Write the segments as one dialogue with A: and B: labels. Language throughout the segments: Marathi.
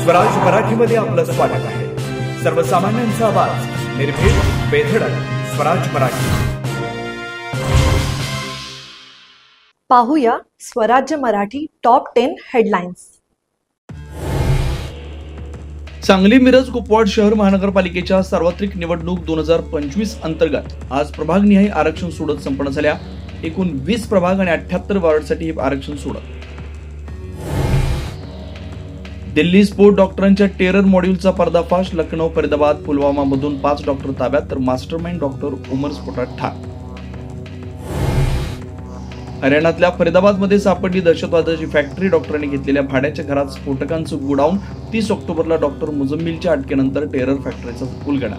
A: स्वराज मराठीमध्ये आपलं स्वागत आहे। सर्वसामान्यांचा आवाज, निर्भीड, बेधडक, स्वराज मराठी।
B: पाहूया स्वराज्य मराठी टॉप 10 हेडलाईन्स।
C: सांगली मिरज कुपवाड शहर महानगरपालिकेच्या सार्वत्रिक निवडणूक 2025 अंतर्गत आज प्रभागनिहाय आरक्षण सोडत संपन्न झाल्या। एकूण 20 प्रभाग आणि 78 वॉर्डसाठी हे आरक्षण सोडत। दिल्ली स्फोट डॉक्टरांच्या टेरर मॉड्यूलचा पर्दाफाश। लखनौ, फरीदाबाद, पुलवामा मधून 5 डॉक्टर ताब्यात, तर मास्टरमाइंड डॉक्टर उमर स्फोटात ठार। हरियाणातल्या फरीदाबाद मध्ये सापडली दहशतवादाची फॅक्टरी। डॉक्टरांनी घेतलेल्या भाड्याच्या घरात स्फोटकांचं गोडाऊन। 30 ऑक्टोबरला डॉक्टर मुजम्मिलच्या अटकेनंतर टेरर फॅक्टरीचा उलगडा।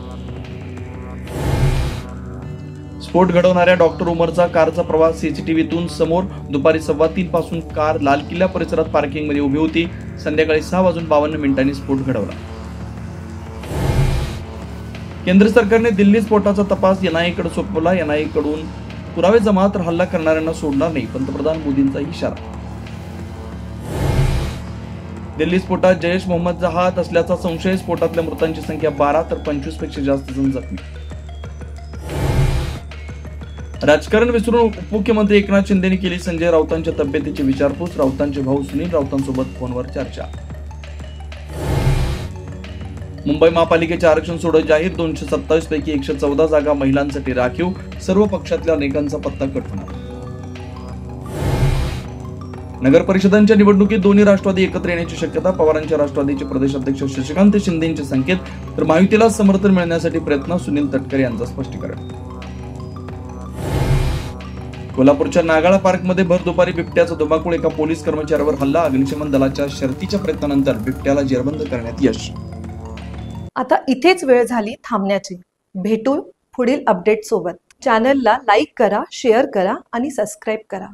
C: स्फोट घडवणाऱ्या डॉक्टर उमरचा कारचा प्रवास सीसीटीव्हीतून समोर। दुपारी 3:15 पासून कार लाल किल्ला परिसरात पार्किंगमध्ये उभी होती। संध्याकाळी 6:52 स्फोट घडवला। केंद्र सरकारने दिल्ली स्फोटाचा तपास एनआयएकडे सोपवला। एनआयएकडून पुरावे जमा तर हल्ला करणाऱ्यांना सोडणार नाही, पंतप्रधान मोदींचा इशारा। दिल्ली स्फोटात जैश मोहम्मदचा हात असल्याचा संशय। स्फोटातल्या मृतांची संख्या 12 तर 25 पेक्षा जास्त जण जखमी। राजकारण विसरून उपमुख्यमंत्री एकनाथ शिंदेने केली संजय राऊतांच्या तब्येतीची विचारपूस। राऊतांचे भाऊ सुनील राऊतांसोबत फोनवर चर्चा। मुंबई महापालिकेचे आरक्षण सोडत जाहीर। 227 पैकी 114 जागा महिलांसाठी राखीव। सर्व पक्षातल्या अनेकांचा पत्ता कट होणार। नगर परिषदांच्या निवडणुकीत दोन्ही राष्ट्रवादी एकत्र येण्याची शक्यता। पवारांच्या राष्ट्रवादीचे प्रदेशाध्यक्ष शशिकांत शिंदेंचे संकेत, तर महायुतीला समर्थन मिळण्यासाठी प्रयत्न। सुनील तटकरे यांचं स्पष्टीकरण। कोल्हापूरच्या नागाळा पार्कमध्ये भर दुपारी बिबट्याचा धुमाकूळ। एका पोलीस कर्मचाऱ्यावर हल्ला। अग्निशमन दलाच्या शर्थीच्या प्रयत्नानंतर बिबट्याला जेरबंद करण्यात यश।
B: आता इथेच वेळ झाली थांबण्याची। भेटू पुढील अपडेट सोबत। चॅनलला लाईक करा, शेअर करा आणि सबस्क्राईब करा।